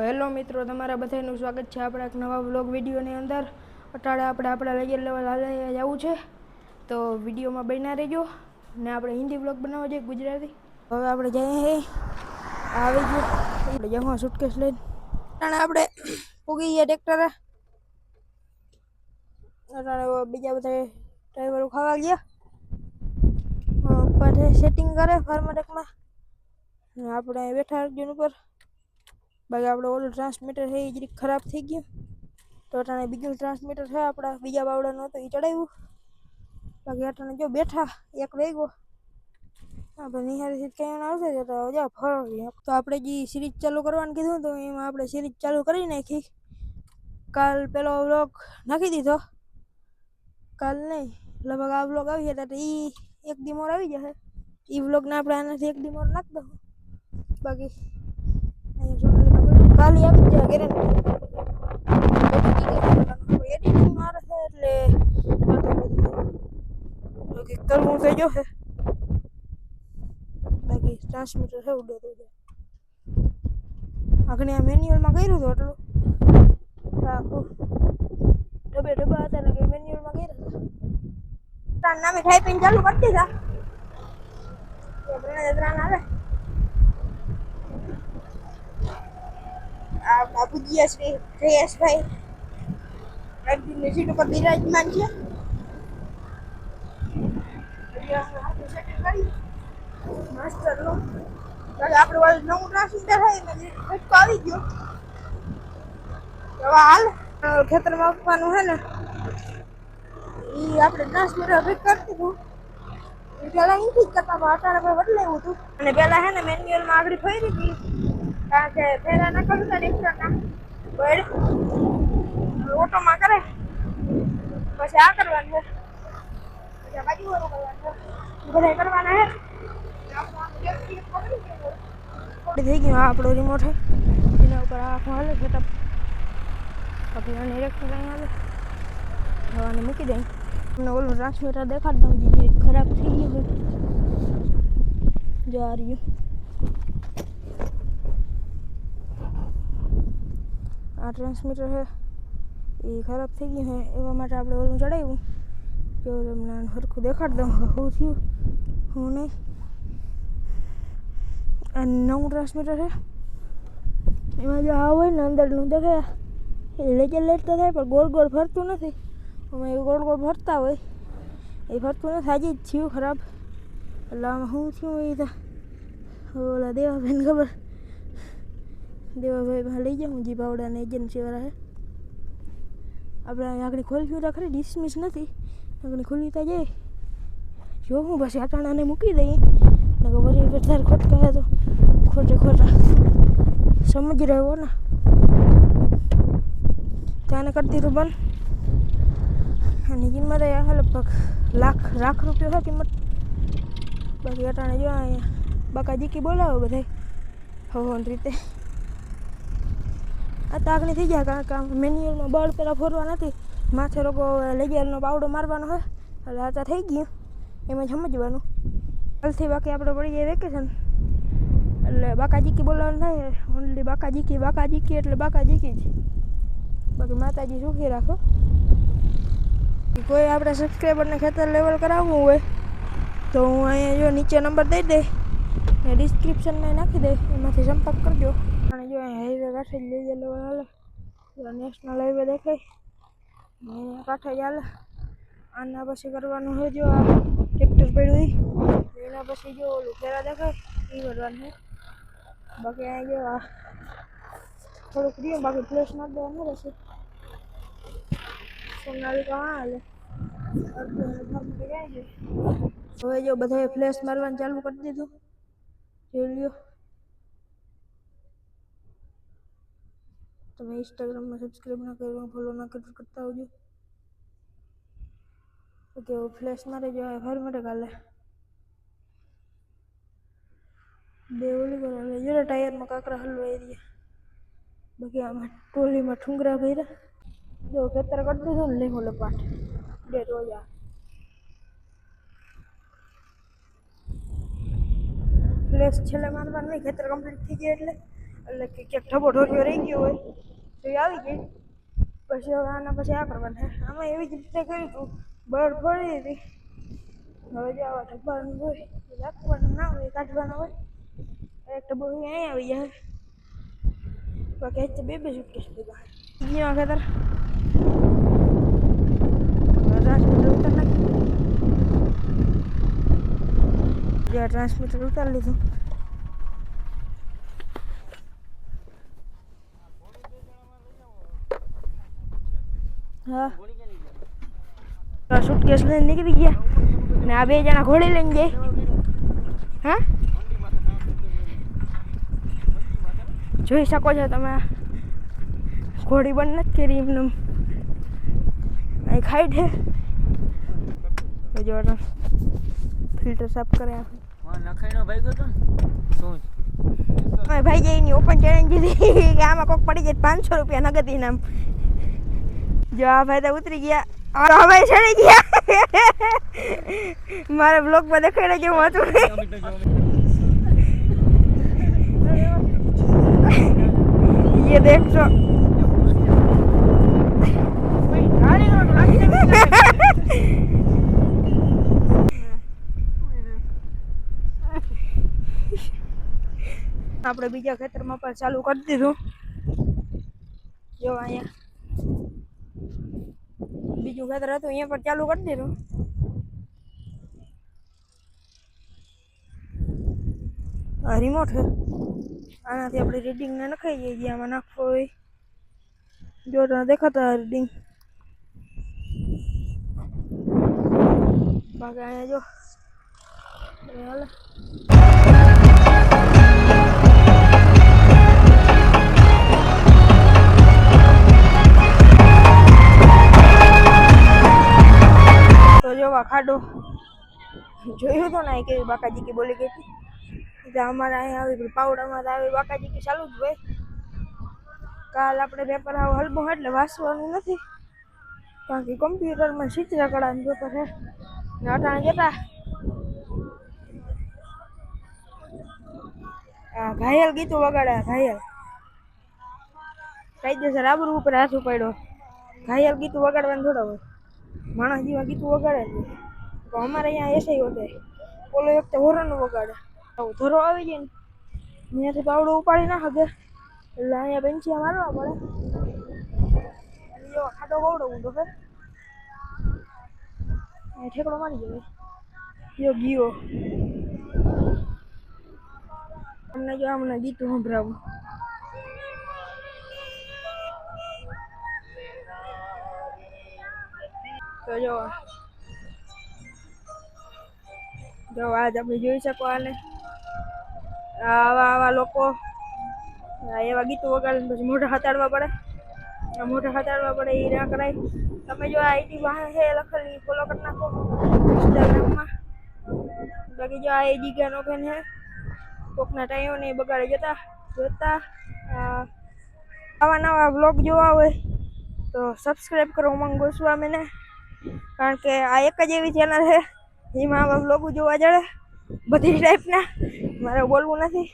Hello મિત્રો, તમારા બધાનું સ્વાગત છે આપણા એક નવા વ્લોગ વિડીયોની અંદર. અટાળે આપણે આપણા લેયર લેવલ હાલે જવું છે, તો વિડીયોમાં બન્યા રહેજો. ને આપણે હિન્દી વ્લોગ બનાવવા જઈએ ગુજરાતી. હવે આપણે જઈએ આવી ગયો આપણે જવા સુટકેસ લઈને. આપણે પૂગી ગયા ટ્રેક્ટરે. બીજા બધા ડ્રાઈવરો ખાવા ગયા. ઉપર સેટિંગ કરે ફાર્મટેકમાં. આપણે બેઠા અર્જુન ઉપર. બાકી આપણે ઓલું ટ્રાન્સમીટર છે એ જરીક ખરાબ થઈ ગયું, તો અટાણે બીજું ટ્રાન્સમીટર છે આપણા બીજા બાવડાનું હતું એ ચડાવ્યું. બાકી અટાણે જો બેઠા એક વેગો આપણે નિહાળીથી કહેવાનું આવશે છે તો જા ફરવી. તો આપણે જે સિરીઝ ચાલુ કરવાનું કીધું તો એમાં આપણે સિરીઝ ચાલુ કરી નાખી. કાલ પેલો વ્લોગ નાખી દીધો, કાલ નહીં લગભગ આ વ્લોગ આવી જતા તો એ એક દી મોર આવી જશે. એ વ્લોગને આપણે આનાથી એક દી મોર નાખી દઉં. બાકી કાલે આવી જાય ગેરંટી. એડિટિંગ મારે છે એટલે કરવું તો જોશે. બાકી ટ્રાન્સમીટર છે ઉડે તો જાય. આગળ આ મેન્યુઅલમાં કર્યું હતું એટલું આખું ડબ્બા હતા ને કે મેન્યુઅલમાં કર્યા હતા. તાર નામે ટાઈપિંગ ચાલુ કરી દીધા. આવે આપણા પૂજ્ય શ્રી જયેશભાઈ અર્જુનની સીટ ઉપર બિરાજમાન છે. માસ્ટરનું આપણે ઓલું નવું ટ્રાન્સમીટર થાય ને ફટકો આવી ગયો. હવે હાલ ખેતરમાં આપવાનું છે ને એ આપણે ટ્રાન્સમીટર ફિટ કરી દીધું. પેલા અહીંથી જ કરતા અટાણે પર બદલાયું હતું. અને પેલા છે ને મેન્યુઅલમાં આગળ ફરી હતી કારણ કે પહેલા નકલ હતા ટ્રેક્ટરના બળ ઓટોમાં કરે પછી આ કરવાનું છે, પછી બાજુ વાળું કરવાનું છે, બધા કરવાના છે. થઈ ગયું આપણો રિમોટ છે એના ઉપર આખું હાલે સેટઅપ. બાકી આને ટ્રેક્ટર અહીં હાલે હવાને મૂકી દઈ. તમને ઓલું ટ્રાન્સમીટર દેખાડી દઉં જે ખરાબ થઈ ગયું છે. જો આ રહ્યું આ ટ્રાન્સમીટર છે એ ખરાબ થઈ ગયું છે. એવા માટે આપણે ઓલું ચડાવ્યું. જો તમને સરખું દેખાડી દઉં શું થયું શું નહીં. આ નવું ટ્રાન્સમીટર છે એમાં જો આ હોય ને અંદરનું દેખાય એ લેજર લેટ તો થાય પણ ગોળ ગોળ ફરતું નથી. અમે એવું ગોળ ગોળ ફરતા હોય એ ફરતું નથી. આજે જ થયું ખરાબ. એટલે આમાં શું થયું એ તો ઓલા દેવાભાઈને ખબર. દેવાભાઈ લઈ જાઉં જી પાવડાને એજન્સીવાળા છે. આપણે આગળ ખોલ્યું તો ખરી ડિસમિસ નથી આગળ ખુલ્લી તો જાય જો હું પછી અટાણાને મૂકી દઈ ને પછી વધારે ખોટ કહે તો ખોટા સમજ રહ્યો ને ત્યાં કરી દીધું બંધ. એની કિંમત લગભગ લાખ રૂપિયા છે કિંમત. બાકી અટાણે જો અહીંયા બાકાજીકી બોલાવો બધા હવન રીતે. આ તો આગળ થઈ જાય કારણ કે મેન્યુઅલમાં બળ પેલા ફોરવા નથી. માથે લોકો લેજરનો પાવડો મારવાનો હોય એટલે આ તો થઈ ગયું એમાં સમજવાનું. કાલથી બાકી આપણે પડી જાય વેકેશન એટલે બાકાજીકી બોલાવવાનું થાય. ઓનલી બાકાજીકી એટલે બાકાજીકી જ. બાકી માતાજી સુખી રાખો. કોઈ આપણે સબસ્ક્રાઈબરને ખેતર લેવલ કરાવવું હોય તો હું અહીંયા જો નીચે નંબર દઈ દે ને ડિસ્ક્રિપ્શનમાં નાખી દે, એમાંથી સંપર્ક કરજો. અને જો અહીંયા હાઈવે કાંઠે જ લેજર લેવલ હાલે. નેશનલ હાઈવે દેખાય એના કાંઠે જ હાલે. આના પછી કરવાનું છે જો આ ટ્રેક્ટર પડ્યું એના પછી જો ઓલું ફેરા દેખાય એ ભરવાનું છે. બાકી અહીંયા જો આ થોડુંક રહ્યું બાકી પ્લેસ નાખ દેવાનું રહેશે. સોનાલિકા હા હાલે જાય છે. હવે જો બધાએ ફ્લેશ મારવાનું ચાલુ કરી દીધું. જોઈ લ્યો. તમે ઇન્સ્ટાગ્રામમાં સબસ્ક્રાઈબ ના કર્યું ફોલો ના કર્યું કરતા આવજો. ઓકે ફ્લેશ મારે જો ફર માટે કાલે બે ઓલી કરે જો ટાયરમાં કાંકરા હલવાઈ રહ્યા. બાકી આમાં ટોલીમાં ઠુંગરા ભર્યા. જો ખેતર કરી દીધું ને લેવો લપાટ બે રોજા ફ્લેશ છેલ્લે મારવાનું નહીં. ખેતર કમ્પ્લીટ થઈ જાય એટલે એટલે કે ક્યાંક ઢબો ઢોરિયો રહી ગયો હોય તો એ આવી ગઈ. પછી હવે આના પછી આ કરવાનું છે. આમાં એવી જ રીતે કર્યું હતું, બળ ફળી હતી. હવે જે આવા ઢબ્બાનું હોય રાખવાનું ના હોય, કાઢવાનું હોય. એક ડબ્બો અહીં આવી જાય. બાકી હજી બે સુટકેસ ભેગા ગયા ખેતર ટ્રાન્સમીટર ઉતાર નાખ્યું. ટ્રાન્સમીટર ઉતારી લીધું. હા સુટકેસ લઈને નીકળી ગયા ને આ બે જણા ઘોડી લઈને જાય. હા જોઈ શકો છો તમે, ઘોડી બંધ નથી કરી એમને અહીં ખાઈ છે. જો ફિલ્ટર સાફ કરે ભાઈ જઈ ની ઓપન ચેલેન્જ દીધી કે આમાં કોક પડી જાય 500 રૂપિયા નગદ ઇનામ. જો આ ભાઈ તો ઉતરી ગયા, આ ભાઈ ચડી ગયા. મારા બ્લોગમાં દેખાડે જેવું હતું. ये देखो આપણે બીજા ખેતરમાં પણ ચાલુ કરી દીધું. જો અહીંયા બીજું ખેતર હતું, અહીંયા પણ ચાલુ કરી દીધું. આ રિમોટ છે, આનાથી આપણે રીડિંગ ને નખાઈ જઈએ. જે આમાં નાખવો હોય જો તમને દેખાતા રીડિંગ. બાકી અહીંયા જો હાલે તો જોવા ખાડો જોયું તો ને કેવી બાકાજી કી બોલી ગઈ હતી. અમારે અહીંયા આવી પાવડામાં આવી બાકાજી કી ચાલુ જ હોય. કાલ આપણે પેપર આવું હલબું એટલે વાંચવાનું નથી, કારણ કે કમ્પ્યુટરમાં ચિત્રકળાનું પેપર છે. ને અટાણે જતા ઘાયલ ગીતું વગાડ્યા. ઘાયલ કાયદેસર આબરૂ ઉપર હાથ ઉપાડ્યો. ઘાયલ ગીતું વગાડવાનું થોડા હોય, માણસ જેવા ગીતું વગાડે ને. તો અમારે અહીંયા એસે હોતે, ઓલો વખતે હોરનું વગાડે. ધરો આવી જાય ને ત્યાંથી પાવડો ઉપાડી ના શકે, એટલે અહીંયા બેન્ચિયા મારવા પડે. જો ખાડો બવડો ઊંડો છે, ઠેકડો મારી જાય. જો ગયો અમને, જો અમને ગીતું સંભળાવું. તો જો આજ આપણે જોઈ શકો આને આવા લોકો એવા ગીતો વગાડીને પછી મોઢા હતાડવા પડે. મોઢા હતાડવા પડે એ ના કરાય. તમે જો આઈડી બહાર છે લખેલી, ફોલો કરી નાખો ઇન્સ્ટાગ્રામમાં. બાકી જો આ જીગા નો ફેન છે, કોકના ટાઈમ ને બગાડે જોતા. આવા નવા વ્લોગ જોવા હોય તો સબસ્ક્રાઈબ કરો ઉમંગ ગોસ્વામીને, કારણ કે આ એક જ એવી ચેનલ છે જેમાં આવા વ્લોગ જોવા જડે બધી ટાઈપના. મારે બોલવું નથી.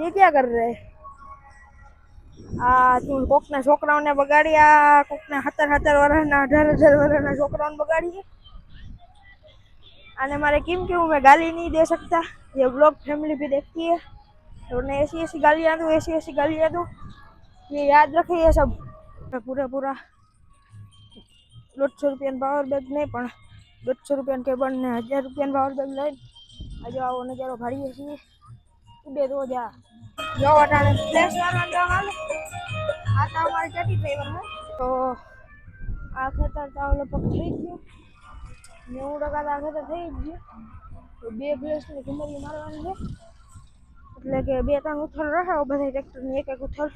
ये क्या कर रहे? તું કોકના છોકરાઓને બગાડ્યા, કોકના 17 વર્ષના 18 વર્ષના છોકરાઓને બગાડીએ. आने मारे किम क्यों मैं गाली नहीं दे सकता. ये व्लॉग फैमिली भी देखती है तो उन्हें ऐसी गालियाँ दूँ, ऐसी गालियाँ दूँ. ये याद रखे ये सब. पूरा 150 રૂપિયા પાવર બેગ નહીં, પણ 150 રૂપિયા કેબલ ને 1000 રૂપિયા પાવર બેગ લઈને આજે આવો નજારો ભાડીએ છીએ. ઉડે તો જા જો અટાણે ફ્લેશ વાળા હાલે. આ તો અમારી ચટી ડ્રાઈવર હે. તો આ ખેતર તો લગભગ થઈ ગયું, 90% આ ખેતર થઈ જ ગયું. તો 2 ફ્લેશની કિંમતી મારવાની છે, એટલે કે 2-3 ઉથલ રહે બધા ટ્રેક્ટરની એક ઉથલ,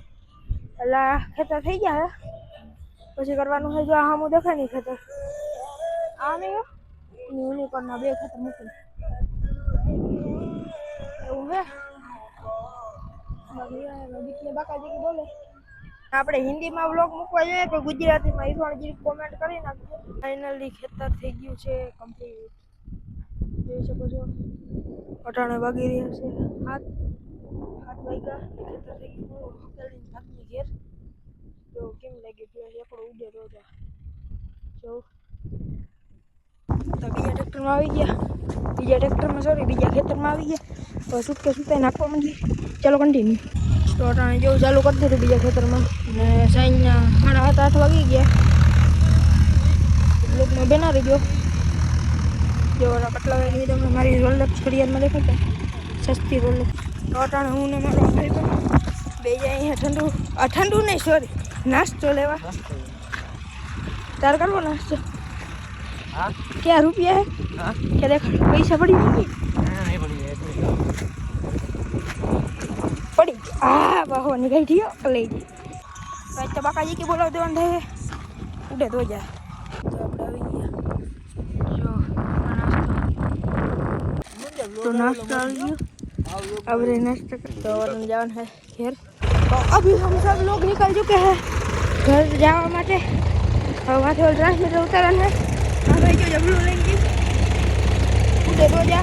એટલે ખેતર થઈ ગયા છે. પછી કરવાનું છે જો આ સામું દેખાય નહીં ખેતર, આ નહીં યુનિકોર્નના 2 ખેતર મૂકી એવું છે. બાકાજી બોલે આપણે હિન્દીમાં વ્લોગ મૂકવા જોઈએ કે ગુજરાતીમાં, એ પણ જરીક કોમેન્ટ કરી નાખજો. ફાઇનલી ખેતર થઈ ગયું છે કમ્પ્લીટ. જોઈ શકો છો અટાણે વાગી રહ્યા છે 7 વાગ્યા ખેતર થઈ ગયું ભાગીએ ઘેર જો કેમ લાગી પેલા એકડો ઉડે તો જો તો બીજા ટ્રેક્ટરમાં આવી ગયા બીજા ખેતરમાં આવી ગયા તો સુટકે સુતાઈ નાખવા માંડી ચાલો કન્ટિન્યુ તો અટાણે જેવું ચાલુ કરી દીધું બીજા ખેતરમાં ને સાંજના 7:30 વાગી ગયા બ્લોકમાં બેના રહી ગયો જો કેટલા વાગે તમને મારી રોલેક્સ ઘડિયાળમાં દેખાતા સસ્તી રોલેક્સ તો અટાણે હું ને મારો ભાઈ પણ બે જાય અહીંયા ઠંડુ નહીં સોરી નાસ્તો લેવા તાર કરવો નાસ્તો हाँ क्या रुपया है हाँ क्या देखा पैसा पड़ी नहीं नहीं पड़ी बाहो निकल थी ले भाई तो बाका जी की बोला दे अंधे उड़े तो जा तो नाश्ता आ गया अब रे नाश्ता तो जान है घर तो अभी हम सब लोग निकल चुके हैं घर जावा माटे और वहाँ से ट्रांसमीटर उतारन है हाँ भाई जो जबलू लेंगे उड़े तो जा